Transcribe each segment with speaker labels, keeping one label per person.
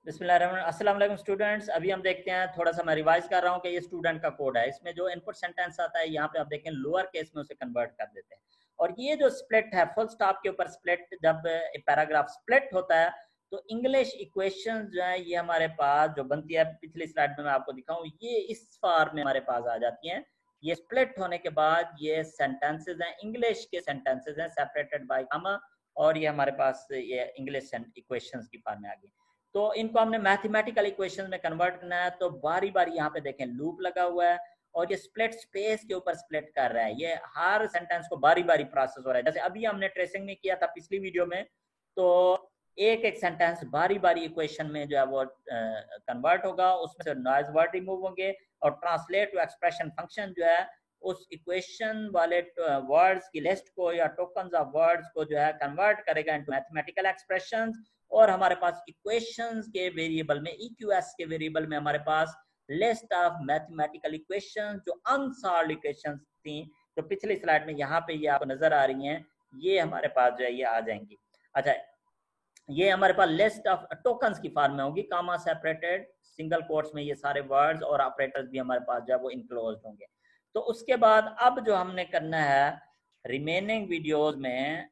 Speaker 1: अस्सलाम वालेकुम स्टूडेंट्स। अभी हम देखते हैं, थोड़ा सा मैं रिवाइज कर रहा हूँ कि ये स्टूडेंट का कोड है। इसमें जो इनपुट सेंटेंस आता है यहाँ पे आप देखें लोअर केस में उसे कन्वर्ट कर देते हैं। और ये जो स्प्लिट है, फुल स्टॉप के ऊपर स्प्लिट, जब पैराग्राफ स्प्लिट होता है तो इंग्लिश इक्वेशन जो है ये हमारे पास जो बनती है, पिछली स्लाइड में मैं आपको दिखाऊं, ये इस फॉर्म में हमारे पास आ जाती हैं। ये स्प्लिट होने के बाद ये सेंटेंसेज हैं, इंग्लिश के सेंटेंसेज हैं सेपरेटेड बाय कॉमा, और ये हमारे पास ये इंग्लिश इक्वेशंस की फॉर्म में आ गई। तो इनको हमने मैथमेटिकल इक्वेशन में कन्वर्ट करना है, तो बारी बारी यहाँ पे देखें लूप लगा हुआ है और ये स्प्लिट स्पेस के ऊपर स्प्लिट कर रहा है। ये हर सेंटेंस को बारी बारी प्रोसेस हो रहा है। जैसे अभी हमने ट्रेसिंग में किया था पिछली वीडियो में, तो एक एक सेंटेंस बारी बारी इक्वेशन में जो है वो कन्वर्ट होगा, उसमें से नॉइज वर्ड रिमूव होंगे और ट्रांसलेट टू एक्सप्रेशन फंक्शन जो है उस इक्वेशन वाले वर्ड्स की लिस्ट को या टोकन्स ऑफ वर्ड्स को जो है कन्वर्ट करेगा इनटू मैथमेटिकल एक्सप्रेशंस। और हमारे पास इक्वेशंस के वेरिएबल में, EQS के वेरिएबल में हमारे पास लिस्ट ऑफ मैथमेटिकल इक्वेशंस जो अनसॉल्व्ड इक्वेशंस थी, तो पिछली स्लाइड में यहाँ पे ये आपको नजर आ रही हैं, ये हमारे पास जो है ये आ जाएंगी। अच्छा, ये हमारे पास लिस्ट ऑफ टोकन्स की फॉर्म में होगी, कामा सेपरेटेड सिंगल कोट्स में ये सारे वर्ड्स और ऑपरेटर्स भी हमारे पास जो है वो इनक्लोज्ड होंगे। तो उसके बाद अब जो हमने करना है रिमेनिंग वीडियोस में,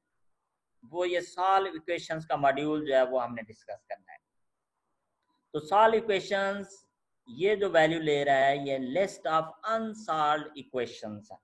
Speaker 1: वो ये सॉल्व इक्वेशंस का मॉड्यूल जो है वो हमने डिस्कस करना है। तो सॉल्व इक्वेशंस ये जो वैल्यू ले रहा है ये लिस्ट ऑफ अनसॉल्व्ड इक्वेशंस है।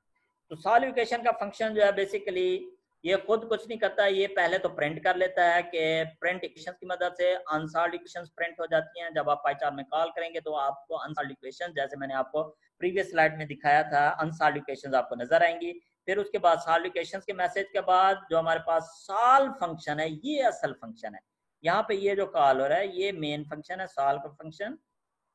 Speaker 1: तो सॉल्व इक्वेशन का फंक्शन जो है बेसिकली ये खुद कुछ नहीं करता, ये पहले तो प्रिंट कर लेता है कि प्रिंट इक्वेशंस की मदद से अनसॉल्व्ड इक्वेशंस प्रिंट हो जाती हैं। जब आप पाइचार्ट में कॉल करेंगे तो आपको अनसॉल्व्ड इक्वेशन, जैसे मैंने आपको प्रीवियस स्लाइड में दिखाया था, अनसॉल्व्ड इक्वेशंस आपको नजर आएंगी। फिर उसके बाद सॉल्व इक्वेशंस के मैसेज के बाद जो हमारे पास सॉल्व फंक्शन है, ये असल फंक्शन है। यहाँ पे ये जो कॉल हो रहा है ये मेन फंक्शन है, सॉल्व का फंक्शन,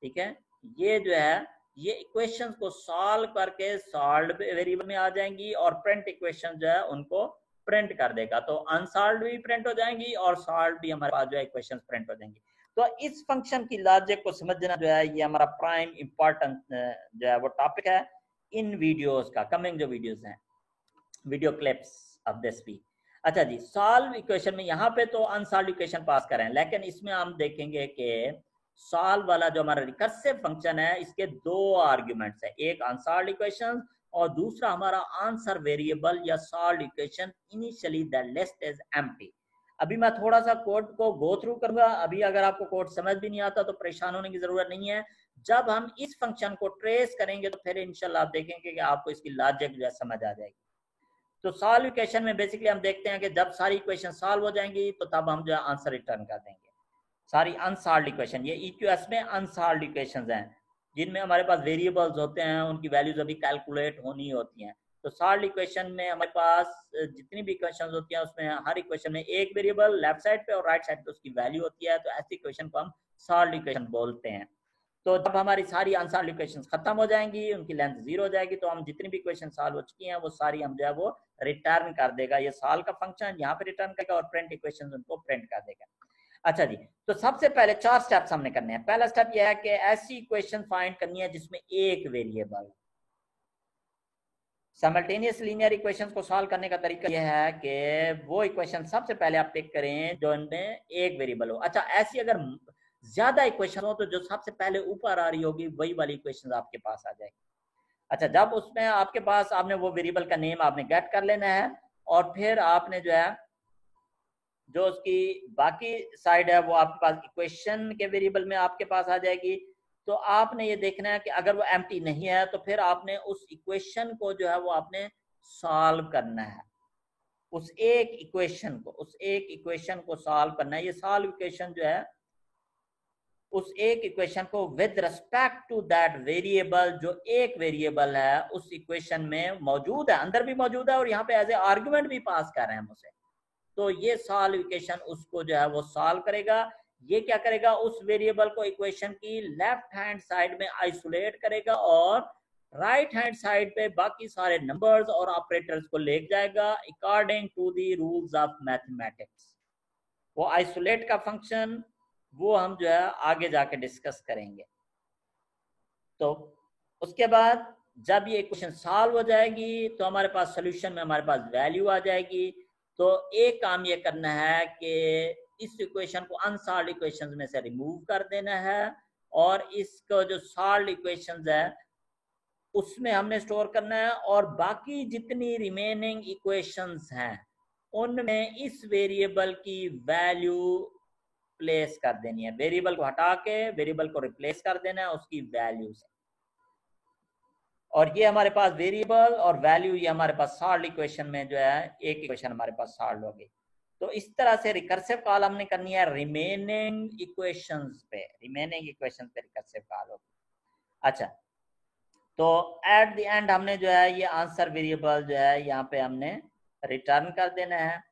Speaker 1: ठीक है। ये जो है ये इक्वेशंस को सॉल्व करके सॉल्व्ड वेरिएबल में आ जाएंगी और प्रिंट इक्वेशन जो है उनको प्रिंट कर देगा। तो अनसॉल्व्ड भी प्रिंट हो जाएंगी और सॉल्व भी हमारे पास जो है इक्वेशंस प्रिंट हो जाएंगी। तो इस फंक्शन की लॉजिक को समझना जो है ये हमारा प्राइम इंपॉर्टेंट जो है वो टॉपिक है इन वीडियोस का, कमिंग जो वीडियोस हैं, video clips of this week. अच्छा जी, सॉल्व इक्वेशन में यहाँ पे तो अनसॉल्व इक्वेशन पास करें, लेकिन इसमें हम देखेंगे कि सॉल्व वाला जो हमारा रिकर्सिव फंक्शन है इसके दो आर्ग्यूमेंट्स है, एक अनसॉल्व इक्वेशन और दूसरा हमारा आंसर वेरिएबल या solve equation initially the list is empty. अभी मैं थोड़ा सा कोड को गो थ्रू करूंगा। अभी अगर आपको कोड समझ भी नहीं आता तो परेशान होने की जरूरत नहीं है। जब हम इस फंक्शन को ट्रेस करेंगे तो फिर इंशाल्लाह आप देखेंगे कि आपको इसकी लॉजिक जो है समझ आ जाएगी। तो सॉल्व इक्वेशन में बेसिकली हम देखते हैं कि जब सारी इक्वेशन सॉल्व हो जाएंगी तो तब हम जो है आंसर रिटर्न कर देंगे। सारी अनसॉल्व्ड इक्वेशन, ये EQS में अनसॉल्व्ड इक्वेशंस हैं जिनमें हमारे पास वेरिएबल्स होते हैं, उनकी वैल्यूज अभी कैलकुलेट होनी होती हैं। तो सॉल्व्ड इक्वेशन में हमारे पास जितनी भी इक्वेशंस होती हैं उसमें हर इक्वेशन में एक वेरिएबल लेफ्ट साइड पे और राइट साइड पे उसकी वैल्यू होती है, तो ऐसी इक्वेशन को हम सॉल्व्ड इक्वेशन बोलते हैं। तो जब हमारी सारी अनसॉल्व्ड इक्वेशंस खत्म हो जाएंगी, उनकी लेंथ 0 हो जाएगी, तो हम जितनी भी इक्वेशन सॉल्व हो चुकी हैं वो सारी हम जो है वो रिटर्न कर देगा। ये सॉल्व का फंक्शन यहाँ पे रिटर्न करेगा और प्रिंट इक्वेशन उनको प्रिंट कर देगा। अच्छा जी, तो सबसे पहले 4 स्टेप्स हमने करने हैं। पहला स्टेप यह है कि ऐसी इक्वेशन फाइंड करनी है जिसमें एक वेरिएबल। साइमल्टेनियस लीनियर इक्वेशंस को सॉल्व करने का तरीका यह है कि वो इक्वेशन सबसे पहले आप टिक करें जो इनमें एक वेरिएबल हो। अच्छा, ऐसी अगर ज्यादा इक्वेशन हो तो जो सबसे पहले ऊपर आ रही होगी वही वाली इक्वेशन आपके पास आ जाएगी। अच्छा, जब उसमें आपके पास, आपने वो वेरिएबल का नेम आपने गेट कर लेना है और फिर आपने जो है जो उसकी बाकी साइड है वो आपके पास इक्वेशन के वेरिएबल में आपके पास आ जाएगी। तो आपने ये देखना है कि अगर वो एम्प्टी नहीं है तो फिर आपने उस इक्वेशन को जो है वो आपने सॉल्व करना है, उस एक इक्वेशन को सॉल्व करना है। ये सॉल्व इक्वेशन जो है उस एक इक्वेशन को with respect to that variable, जो एक वेरिएबल है उस इक्वेशन में मौजूद है, अंदर भी मौजूद है और यहाँ पे एज ए आर्ग्यूमेंट भी पास कर रहे हैं हम उसे। तो ये सॉल्व इक्वेशन उसको जो है वो सॉल्व करेगा। ये क्या करेगा, उस वेरिएबल को इक्वेशन की लेफ्ट हैंड साइड में आइसोलेट करेगा और राइट हैंड साइड पे बाकी सारे नंबर्स और ऑपरेटर्स को ले जाएगा according to the rules of mathematics. वो आइसोलेट का फंक्शन वो हम जो है आगे जाके डिस्कस करेंगे। तो उसके बाद जब ये इक्वेशन सॉल्व हो जाएगी तो हमारे पास सोल्यूशन में हमारे पास वैल्यू आ जाएगी। तो एक काम ये करना है कि इस इक्वेशन को अनसॉल्व्ड इक्वेशंस में से रिमूव कर देना है और इसको जो सॉल्व्ड इक्वेशंस है उसमें हमने स्टोर करना है, और बाकी जितनी रिमेनिंग इक्वेशंस हैं उनमें इस वेरिएबल की वैल्यू प्लेस कर देनी है। वेरिएबल को हटा के वेरिएबल को रिप्लेस कर देना है उसकी वैल्यू से, और ये हमारे पास वेरिएबल और वैल्यू ये हमारे पास सॉल्व्ड इक्वेशन में जो है एक इक्वेशन हमारे पास सॉल्व हो गई। तो इस तरह से रिकर्सिव कॉल हमने करनी है रिमेनिंग इक्वेशंस पे, रिमेनिंग इक्वेशन पे रिकर्सिव कॉल होगी। अच्छा, तो एट द एंड हमने जो है ये आंसर वेरिएबल जो है यहाँ पे हमने रिटर्न कर देना है।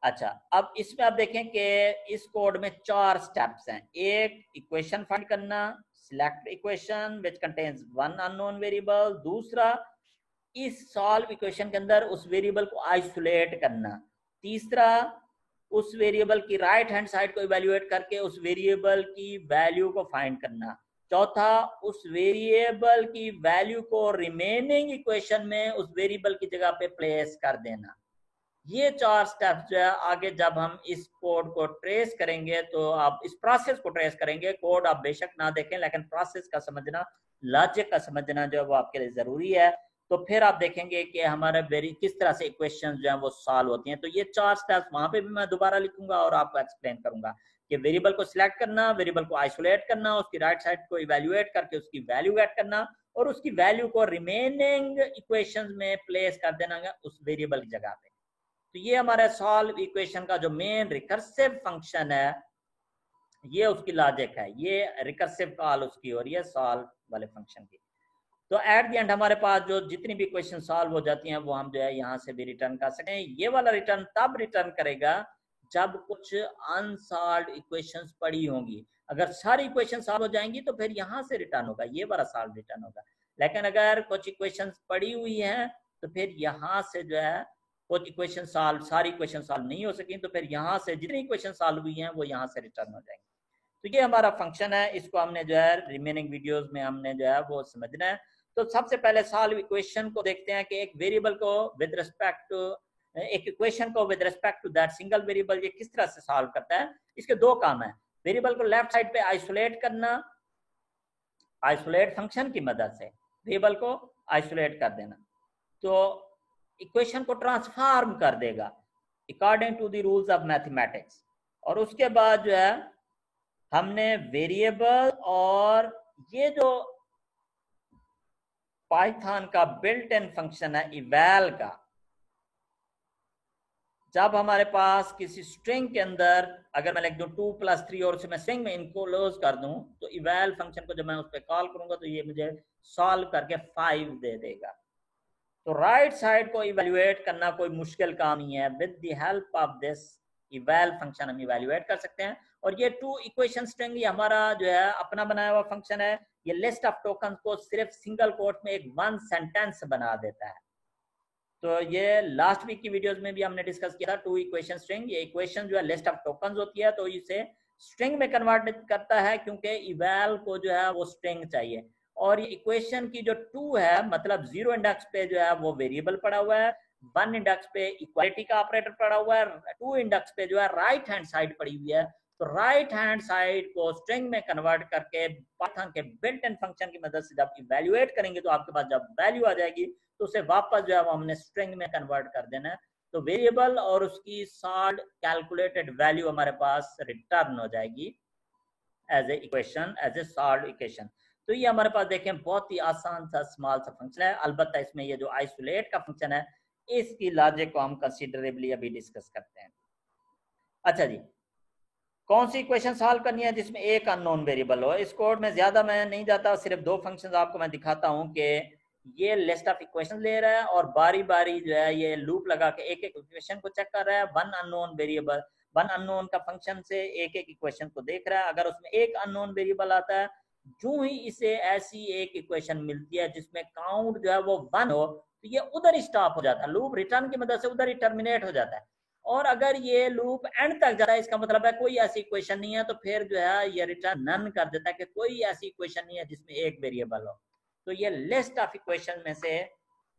Speaker 1: अच्छा, अब इसमें आप देखें कि इस कोड में 4 स्टेप्स हैं। एक, इक्वेशन फाइंड करना, select equation which contains one unknown variable. दूसरा, इस सॉल्व इक्वेशन के अंदर उस वेरिएबल को आइसोलेट करना। तीसरा, उस वेरिएबल की राइट हैंड साइड को इवैल्यूएट करके उस वेरिएबल की वैल्यू को फाइंड करना। चौथा, उस वेरिएबल की वैल्यू को रिमेनिंग इक्वेशन में उस वेरिएबल की जगह पे प्लेस कर देना। ये 4 स्टेप्स जो है आगे जब हम इस कोड को ट्रेस करेंगे तो आप इस प्रोसेस को ट्रेस करेंगे। कोड आप बेशक ना देखें, लेकिन प्रोसेस का समझना, लॉजिक का समझना जो है वो आपके लिए जरूरी है। तो फिर आप देखेंगे कि हमारे किस तरह से इक्वेशन जो है वो सॉल्व होती हैं। तो ये 4 स्टेप्स वहां पे भी मैं दोबारा लिखूंगा और आपको एक्सप्लेन करूंगा कि वेरिएबल को सिलेक्ट करना, वेरिएबल को आइसोलेट करना, उसकी राइट साइड को इवैल्यूएट करके उसकी वैल्यू गेट करना और उसकी वैल्यू को रिमेनिंग इक्वेशंस में प्लेस कर देना उस वेरिएबल की जगह पे। तो ये हमारा सॉल्व इक्वेशन का जो मेन रिकर्सिव फंक्शन है, ये उसकी लॉजिक है, ये रिकर्सिव कॉल उसकी हो रही है सॉल्व वाले फंक्शन की। तो एट द एंड हमारे पास जो जितनी भी इक्वेशन सॉल्व हो जाती हैं वो हम जो है यहाँ से भी रिटर्न कर सकते हैं। ये वाला रिटर्न तब रिटर्न करेगा जब कुछ अनसॉल्व्ड इक्वेशंस पड़ी होंगी। अगर सारी इक्वेशन सॉल्व हो जाएंगी तो फिर यहाँ से रिटर्न होगा, ये वाला सॉल्व रिटर्न होगा। लेकिन अगर कुछ इक्वेशंस पड़ी हुई हैं तो फिर यहाँ से जो है कुछ इक्वेशन सॉल्व, सारी इक्वेशन सॉल्व नहीं हो सकी तो फिर यहाँ से जितनी इक्वेशन सॉल्व हुई हैं वो यहाँ से रिटर्न हो जाएंगी। तो ये हमारा फंक्शन है, इसको हमने जो है रिमेनिंग वीडियोस में हमने जो है वो समझना है। तो सबसे पहले सॉल्व इक्वेशन को देखते हैं कि एक वेरिएबल को विद रिस्पेक्ट टू, एक इक्वेशन को with respect to that single variable ये किस तरह से सॉल्व करता है। इसके 2 काम है। वेरिएबल को लेफ्ट साइड पे आइसोलेट करना, आइसोलेट फंक्शन की मदद से वेरिएबल को आइसोलेट कर देना, तो इक्वेशन को ट्रांसफॉर्म कर देगा according to the rules of mathematics. और उसके बाद जो है हमने वेरिएबल और ये जो पाइथन का बिल्ट इन फंक्शन है इवैल का, जब हमारे पास किसी स्ट्रिंग के अंदर अगर मैं लिख दूं 2+3 और उसे मैं स्ट्रिंग में इनक्लोज कर दूं तो इवैल फंक्शन को जब मैं उस पर कॉल करूंगा तो ये मुझे सॉल्व करके 5 दे देगा। तो राइट साइड को इवैल्यूएट करना कोई मुश्किल काम नहीं है। With the help of this eval function हम इवैल्यूएट कर सकते हैं। और ये 2 इक्वेशन स्ट्रिंग ये हमारा जो है अपना बनाया हुआ फंक्शन है। ये लिस्ट ऑफ टोकन को सिर्फ सिंगल कोट में एक 1 सेंटेंस बना देता है। तो ये लास्ट वीक की वीडियोस में भी हमने डिस्कस किया था 2 इक्वेशन स्ट्रिंग। ये इक्वेशन जो है लिस्ट ऑफ टोकन होती है तो इसे स्ट्रिंग में कन्वर्ट करता है क्योंकि इवैल को जो है वो स्ट्रिंग चाहिए। और ये इक्वेशन की जो 2 है मतलब 0 इंडेक्स पे जो है वो वेरिएबल पड़ा हुआ है, 1 इंडेक्स पे इक्वालिटी का ऑपरेटर पड़ा हुआ है, 2 इंडेक्स पे जो है राइट हैंड साइड पड़ी हुई है। तो राइट हैंड साइड को स्ट्रिंग में कन्वर्ट करके पाइथन के बिल्ट इन फंक्शन की मदद से जब इवैल्यूएट करेंगे तो आपके पास जब वैल्यू आ जाएगी तो उसे वापस जो है वो हमने स्ट्रिंग में कन्वर्ट कर देना है। तो वेरिएबल और उसकी सॉल्व कैलकुलेटेड वैल्यू हमारे पास रिटर्न हो जाएगी as a equation, as a solve equation. तो ये हमारे पास देखें बहुत ही आसान सा स्मॉल सा फंक्शन है। अलबत्ता इसमें ये जो आइसोलेट का फंक्शन है इसकी लॉजिक को हम कंसीडरेबली अभी डिस्कस करते हैं। अच्छा जी, कौन सी इक्वेशन सॉल्व करनी है जिसमें एक अननोन वेरिएबल हो। इस कोड में ज्यादा मैं नहीं जाता, सिर्फ 2 फंक्शंस आपको मैं दिखाता हूं कि ये लिस्ट ऑफ इक्वेशन ले रहा है और बारी बारी जो है ये लूप लगा के एक एक इक्वेशन को चेक कर रहा है। 1 अननोन वेरिएबल, 1 अननोन का फंक्शन से एक एक इक्वेशन को देख रहा है। अगर उसमें एक अननोन वेरिएबल आता है, जो ही इसे ऐसी एक इक्वेशन मिलती है जिसमें काउंट जो है वो 1 हो तो ये उधर ही स्टॉप हो जाता है, लूप रिटर्न की मदद से उधर ही टर्मिनेट हो जाता है। और अगर ये लूप एंड तक जाता है इसका मतलब है कोई ऐसी इक्वेशन नहीं है, तो फिर जो है ये रिटर्न नन कर देता है कि कोई ऐसी इक्वेशन नहीं है जिसमें एक वेरिएबल हो। तो ये लिस्ट ऑफ इक्वेशन में से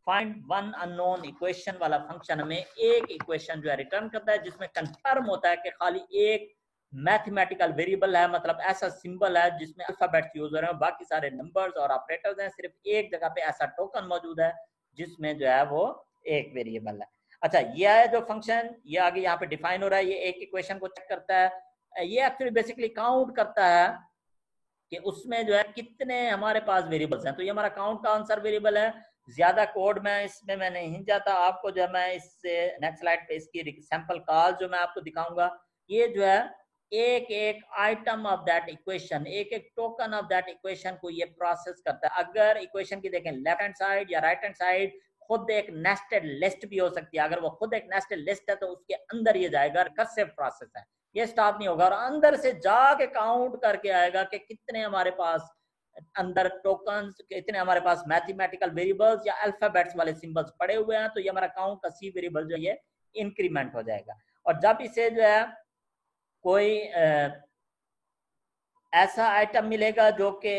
Speaker 1: फाइंड वन अननोन इक्वेशन वाला फंक्शन हमें एक इक्वेशन जो है रिटर्न करता है जिसमें कंफर्म होता है कि खाली एक मैथमेटिकल वेरिएबल है, मतलब ऐसा सिंबल है जिसमें अल्फाबेट्स यूज हो रहे हैं, बाकी सारे नंबर्स और ऑपरेटर्स हैं, सिर्फ एक जगह पे ऐसा टोकन मौजूद है जिसमें जो है वो एक वेरिएबल है। अच्छा, ये है जो फंक्शन, ये आगे यहाँ पे डिफाइन हो रहा है, ये एक इक्वेशन को चेक करता है। ये एक्चुअली बेसिकली काउंट करता है कि उसमें जो है कितने हमारे पास वेरिएबल्स हैं। तो ये हमारा काउंट का आंसर वेरिएबल है। ज्यादा कोड में इसमें मैं नहीं जाता, आपको जो है मैं इससे नेक्स्ट स्लाइड पे इसकी सैंपल कॉल जो मैं आपको दिखाऊंगा, ये जो है एक एक आइटम ऑफ दैट इक्वेशन, एक एक टोकन ऑफ दैट इक्वेशन को ये प्रोसेस करता है। अगर इक्वेशन की देखें लेफ्ट हैंड साइड या राइट हैंड साइड, खुद एक नेस्टेड लिस्ट भी हो सकती है। अगर वो खुद एक नेस्टेड लिस्ट है तो उसके अंदर ये जाएगा, रिकर्सिव प्रोसेस है, ये स्टॉप नहीं होगा और अंदर से जाके काउंट करके आएगा कि कितने हमारे पास अंदर टोकन्स, कितने हमारे पास मैथमेटिकल वेरिएबल्स या अल्फाबेट्स वाले सिंबल्स पड़े हुए हैं। तो ये हमारा काउंट का सी वेरिएबल जो ये इंक्रीमेंट हो जाएगा। और जब इसे जो है कोई ऐसा आइटम मिलेगा जो कि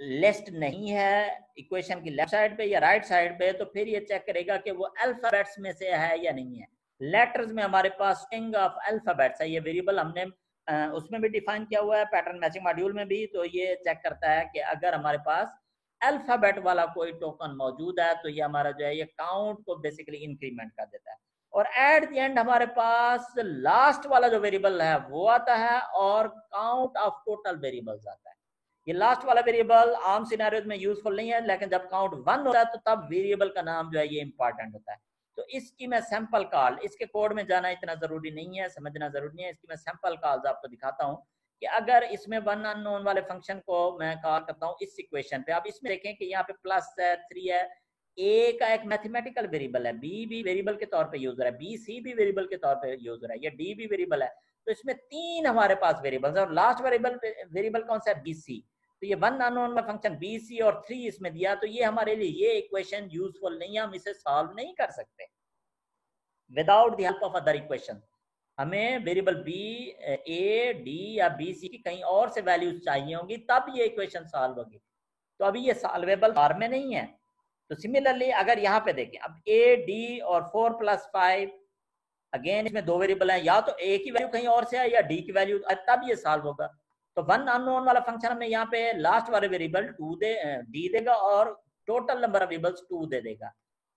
Speaker 1: लिस्ट नहीं है इक्वेशन की लेफ्ट साइड पे या राइट साइड पे, तो फिर ये चेक करेगा कि वो अल्फाबेट्स में से है या नहीं है। लेटर्स में हमारे पास स्ट्रिंग ऑफ अल्फाबेट्स है, ये वेरिएबल हमने उसमें भी डिफाइन किया हुआ है पैटर्न मैचिंग मॉड्यूल में भी। तो ये चेक करता है कि अगर हमारे पास अल्फाबेट वाला कोई टोकन मौजूद है तो ये हमारा जो है ये काउंट को बेसिकली इंक्रीमेंट कर देता है। और एट द एंड हमारे पास लास्ट वाला जो वेरिएबल है वो आता है और काउंट ऑफ टोटल वेरिएबल्स आता है। ये लास्ट वाला वेरिएबल आम सिनेरियोज में यूजफुल नहीं है, लेकिन जब काउंट 1 होता है तो तब वेरिएबल का नाम जो है ये इंपॉर्टेंट होता है। तो इसकी मैं सैंपल कॉल, इसके कोड में जाना इतना जरूरी नहीं है, समझना जरूरी नहीं है, इसकी मैं सैंपल कॉल्स आपको दिखाता हूँ कि अगर इसमें वन अननोन वाले फंक्शन को मैं कॉल करता हूँ इस इक्वेशन पे, आप इसमें देखें कि यहाँ पे प्लस है, 3 है, ए का एक मैथमेटिकल वेरिएबल है, बी भी वेरिएबल के तौर पे यूज हो रहा है, बी सी भी वेरिएबल के तौर पे यूज हो रहा है, ये डी भी वेरिएबल है। तो इसमें 3 हमारे पास वेरिएबल्स है और लास्ट वेरिएबल कौन सा है, बी सी। तो ये वन अननोन का फंक्शन बी सी और 3 इसमें दिया, तो ये हमारे लिए ये इक्वेशन यूजफुल नहीं है, हम इसे सॉल्व नहीं कर सकते without the help of other equation. हमें वेरिएबल बी, ए, डी या बी सी की कहीं और से वैल्यूज चाहिए होंगी तब ये इक्वेशन सॉल्व होगी। तो अभी ये सॉल्वेबल फॉर्म में नहीं है। तो सिमिलरली अगर यहाँ पे देखें, अब ए, डी और 4 + 5, अगेन इसमें 2 वेरिएबल हैं, या तो ए की वैल्यू कहीं और से है या डी की वैल्यू, तब ये सॉल्व होगा। तो वन अननोन वाला फंक्शन हमें यहाँ पे लास्ट वाले वेरिएबल डी देगा और टोटल नंबर ऑफ वेरिएबल्स 2 दे देगा।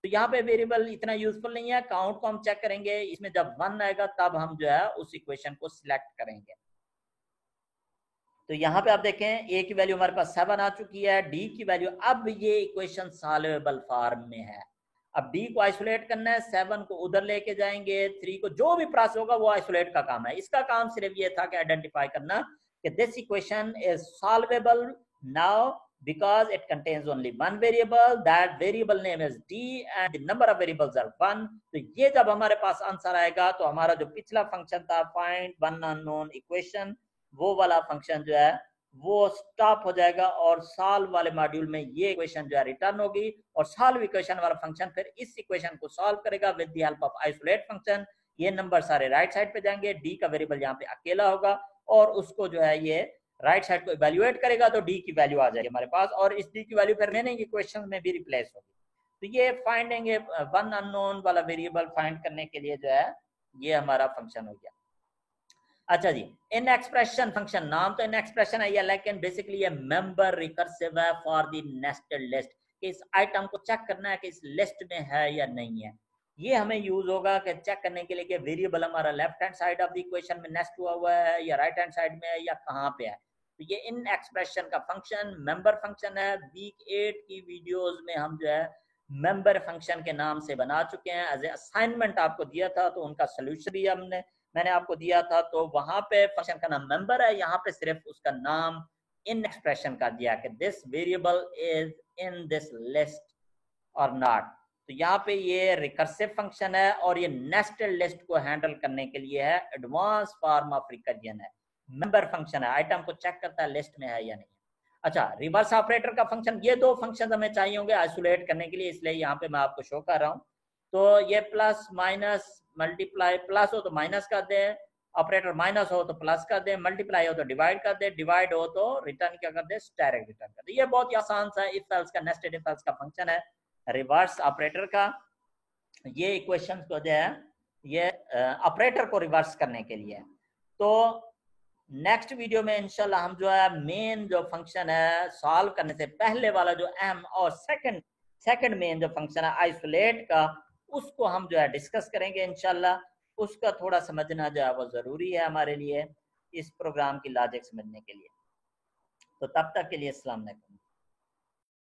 Speaker 1: तो यहाँ पे वेरिएबल इतना यूजफुल नहीं है। काउंट को हम चेक करेंगे, इसमें जब 1 आएगा तब हम जो है उस इक्वेशन को सिलेक्ट करेंगे। तो यहाँ पे आप देखें ए की वैल्यू हमारे पास 7 आ चुकी है, डी की वैल्यू, अब ये इक्वेशन सॉल्वेबल फॉर्म में है। अब डी को आइसोलेट करना है, 7 को उधर लेके जाएंगे, 3 को, जो भी प्रोसेस होगा वो आइसोलेट का काम है। इसका काम सिर्फ ये था कि आइडेंटिफाई करना कि this equation is solvable now because it contains only one variable, that variable name is d and the number of variables are 1। तो ये जब हमारे पास आंसर आएगा तो हमारा जो पिछला फंक्शन था फाइंड वन अननोन इक्वेशन, वो वाला फंक्शन जो है वो स्टॉप हो जाएगा और सॉल्व वाले मॉड्यूल में ये इक्वेशन जो है रिटर्न होगी। और सॉल्व इक्वेशन वाला फंक्शन फिर इस इक्वेशन को सॉल्व करेगा with the help of isolate function. ये नंबर सारे राइट साइड पे जाएंगे, डी का वेरिएबल यहाँ पे अकेला होगा और उसको जो है ये राइट साइड को इवैल्यूएट करेगा तो डी की वैल्यू आ जाएगी हमारे पास और इस डी की वैल्यू फिर रिमेनिंग इक्वेशन में भी रिप्लेस होगी। तो ये फाइंडिंग वन अननोन वाला वेरिएबल फाइंड करने के लिए जो है ये हमारा फंक्शन हो गया। अच्छा जी, इन एक्सप्रेशन फंक्शन, नाम तो इन एक्सप्रेशन है लेकिन बेसिकली ये मेंबर रिकर्सिव है फॉर द नेस्टेड लिस्ट, कि इस आइटम को चेक करना है कि इस लिस्ट में है या नहीं है। ये हमें यूज होगा कि चेक करने के लिए कि वेरिएबल हमारा left hand side of the equation में नेस्ट हुआ है या राइट हैंड साइड में है या कहाँ पे है। तो ये इन एक्सप्रेशन का फंक्शन मेंबर फंक्शन है। वीक 8 की वीडियोस में हम जो है मेंबर फंक्शन के नाम से बना चुके हैं, एज ए असाइनमेंट आपको दिया था तो उनका सोल्यूशन भी मैंने आपको दिया था। तो वहां पे फंक्शन का नाम मेंबर है, यहाँ पे सिर्फ उसका नाम इन एक्सप्रेशन का दिया कि this variable is in this list और नॉट। तो यहाँ पे ये रिकर्सिव फंक्शन है और ये नेस्टेड लिस्ट को हैंडल करने के लिए है, एडवांस फॉर्म ऑफ रिकर्जन है, मेंबर फंक्शन है, आइटम को चेक करता है लिस्ट में है या नहीं। अच्छा, रिवर्स ऑपरेटर का फंक्शन, ये 2 फंक्शन हमें चाहिए होंगे आइसोलेट करने के लिए, इसलिए यहाँ पे मैं आपको शो कर रहा हूँ। तो ये प्लस माइनस मल्टीप्लाई, प्लस हो तो माइनस कर दे, ऑपरेटर माइनस हो तो प्लस कर दे, मल्टीप्लाई हो तो डिवाइड कर दे, डिवाइड हो तो रिटर्न क्या कर दे, डायरेक्ट रिटर्न कर दे। ये बहुत ही आसान सा इफ एल्स का, नेस्टेड इफ एल्स का फंक्शन है। रिवर्स ऑपरेटर का, ये इक्वेशन को जो है ये ऑपरेटर को रिवर्स करने के लिए। तो नेक्स्ट वीडियो में इंशाल्लाह हम जो है मेन जो फंक्शन है सॉल्व करने से पहले वाला जो एम और सेकंड मेन जो फंक्शन है आइसोलेट का, उसको हम जो है डिस्कस करेंगे इंशाल्लाह। उसका थोड़ा समझना जो है वो ज़रूरी है हमारे लिए इस प्रोग्राम की लॉजिक समझने के लिए। तो तब तक के लिए अस्सलाम वालेकुम।